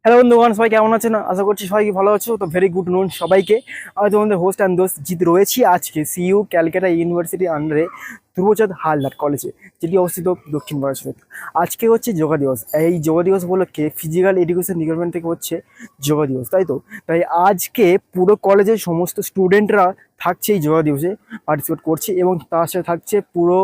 Hello বন্ধুগণ, সবাই কেমন আছেন? আশা করছি সবাই ভালো আছো। তো ভেরি গুড নুন সবাইকে। আমি তোমাদের হোস্ট অ্যান্ড দোস্ত জিৎ রয়েছি আজকে সিইউ ক্যালকাটা ইউনিভার্সিটি আন্ডারে ধ্রুবচাঁদ হালদার কলেজে, যেটি অবস্থিত দক্ষিণ পড়াশোনা। আজকে হচ্ছে যোগা দিবস। এই যোগা দিবস উপলক্ষে ফিজিক্যাল এডুকেশন ডিপার্টমেন্ট থেকে হচ্ছে যোগা দিবস, তাই তো। তাই আজকে পুরো কলেজের সমস্ত স্টুডেন্টরা থাকছে এই যোগা দিবসে, পার্টিসিপেট করছে, এবং তার সাথে থাকছে পুরো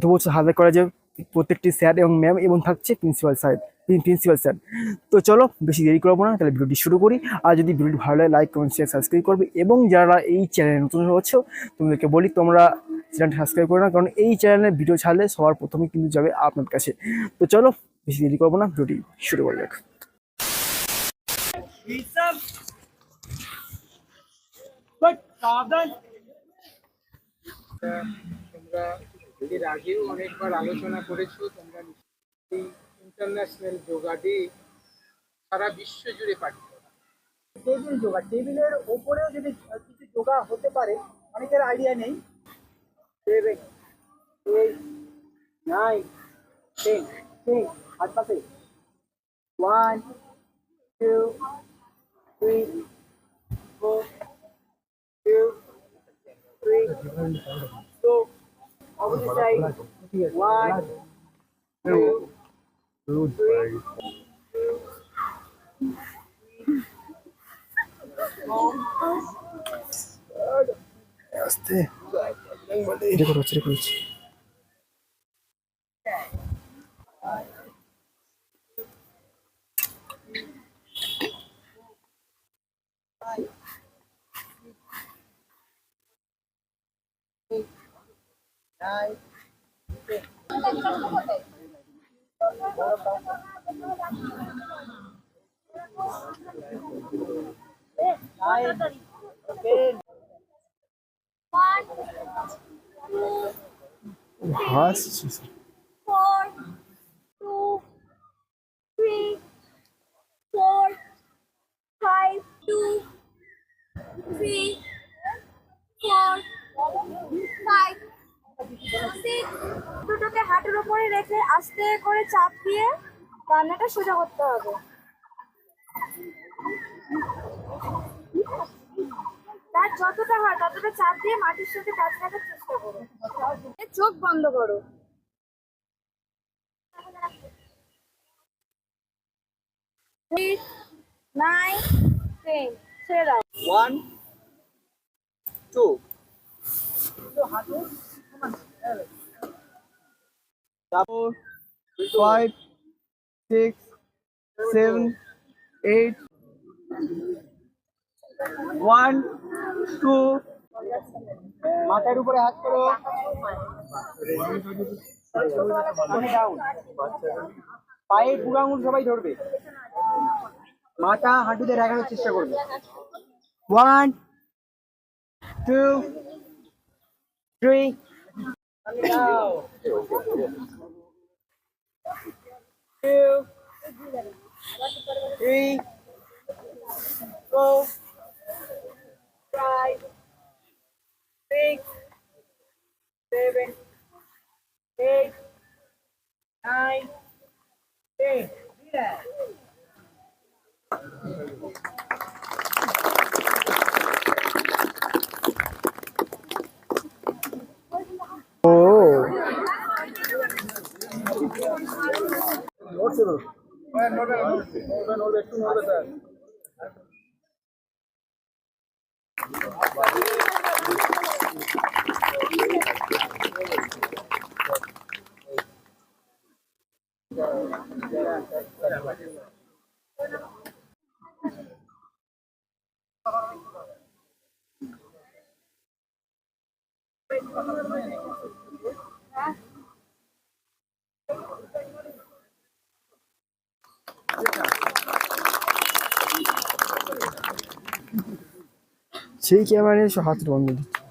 ধ্রুবচাঁদ হালদার কলেজের প্রত্যেকটি স্যার এবং ম্যাম, এবং থাকছে প্রিন্সিপাল স্যার। তো চলো বেশি দেরি করবো না, তাহলে ভিডিওটি শুরু করি। আর যদি ভিডিওটি ভালো লাগে লাইক কমেন্ট শেয়ার সাবস্ক্রাইব করবে, এবং যারা এই চ্যানেলে নতুন হচ্ছে তোমাদেরকে বলি তোমরা চ্যানেলটা সাবস্ক্রাইব করে না, কারণ এই চ্যানেলে ভিডিও ছাড়লে সবার প্রথমে কিন্তু যাবে আপনার কাছে। তো চলো বেশি দেরি করবো না, ভিডিওটি শুরু করা যাক। তোমরা এর আগেও অনেকবার আলোচনা করেছো। তোমরা নিশ্চয়ই ইন্টারন্যাশনাল যোগা ডে সারা বিশ্ব জুড়ে পালিত হয়। টেবিল যোগা, টেবিলের ওপরেও যদি কিছু যোগা হতে পারে, অনেকের আইডিয়া নেই। 7, 8, 9, 10, 10 হাত পাশে 1, 2, 3, 4, 2, 3, so opposite side 1, 2, 3, আস্তে রেকর্ড হচ্ছে, রেকর্ড হচ্ছে। ভাসছে 4, 2, 3, 4, 5, 2, 3, 4, 5, 6। দুটোকে হাঁটুর উপরে রেখে আস্তে করে চাপ দিয়ে কান্নাটা সোজা করতে হবে। তার যতটা হয় ততটা চাপ দিয়ে মাটির সাথে টাচ রাখার চেষ্টা করো। চোখ বন্ধ করো। 8, 9, 10 ছেড়ে দাও। 1, 2, তারপর 5, 6, 7, 8, 1, 2, মাথার উপরে হাত করো, ডাউন, পায়ের বুড়ো আঙুল সবাই ধরবে, মাথা হাঁটুতে রাখানোর চেষ্টা করবে। 1, 2, 3, 2, 3, 4, 5, 6, 7, 8, 9, 10. Relax. ও সেই ক্যামেরা নিয়ে হাত বন্ধ দিচ্ছে।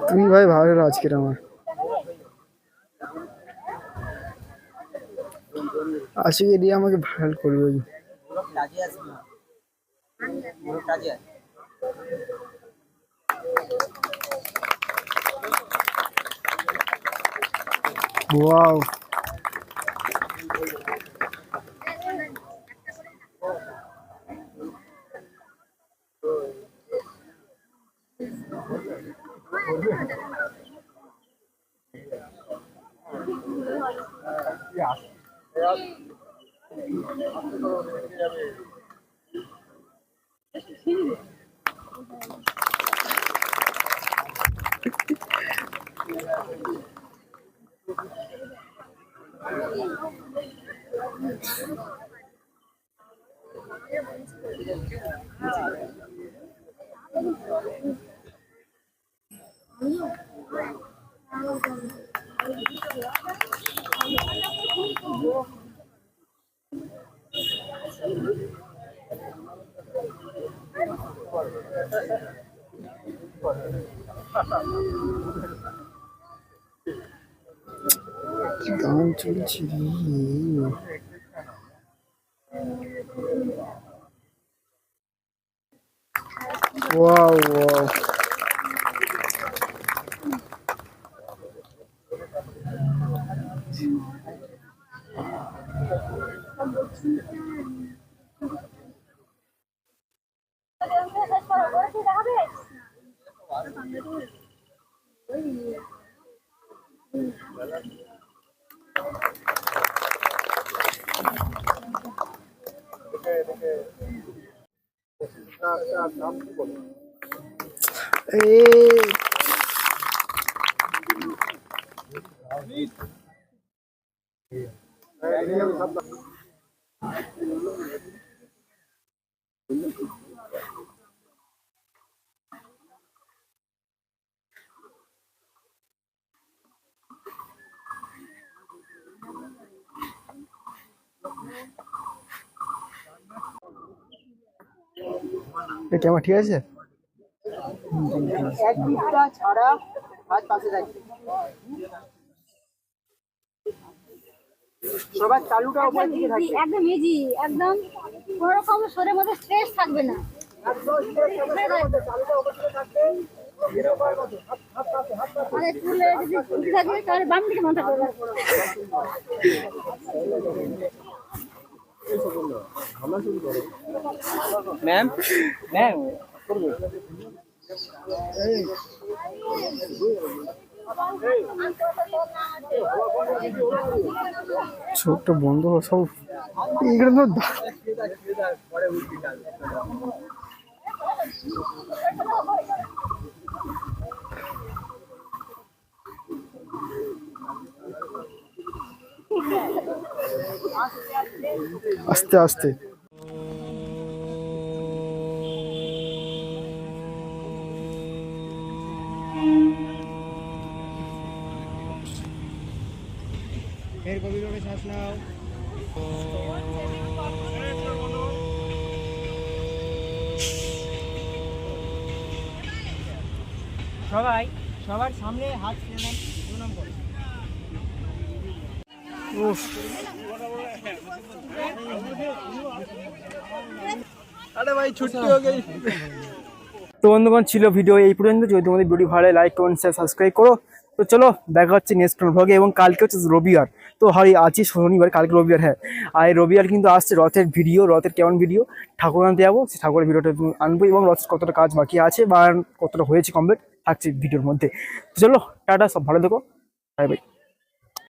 তুমি ভাই ভালো লাগলো আজকের আমার। আশিক এরিয়া আমাকে ভাইরাল করবে ওই। ওয়াও, কি গান চলছে রে। ওয়াও ওয়াও, এই ক্যামেরা ঠিক আছে? এক দিকটা ছাড়া হাত পাশে রাখবে। সবার চালুটা উপর দিকে থাকবে। একদম ইজি, একদম কোনো রকম শরীরের মধ্যে স্ট্রেস থাকবে না। একদম চালুটা উপর দিকে থাকবে। আর একটু যদি উঠে থাকবে তাহলে বাম দিকে মাথা করবে। ম্যাম ম্যাম চোখটা বন্ধ সব এগুলো তো আস্তে আস্তে। ফের গভীরভাবে শ্বাস নাও। সবাই সবার সামনে হাত প্রণাম করো। উফ, আরে ভাই ছুটি হয়ে গেই। তো বন্ধুগণ ছিল ভিডিও এই পর্যন্ত। যদি তোমাদের ভিডিও ভালো লাগে লাইক কমেন্ট শেয়ার সাবস্ক্রাইব করো। তো চলো দেখা হচ্ছে নেক্সট ভ্লগে। এবং কালকে হচ্ছে রবিবার, তো হয় আজকে শনিবার, কালকে রবিবার। হ্যাঁ, আর এই রবিবার কিন্তু আসছে রথের ভিডিও, রথের কেমন ভিডিও, ঠাকুর আনতে যাবো, সেই ঠাকুরের ভিডিওটা আনবো এবং রথের কতটা কাজ বাকি আছে বা কতটা হয়েছে কমপ্লিট থাকছে ভিডিওর মধ্যে। তো চলো টাটা, সব ভালো থেকো, বাই বাই।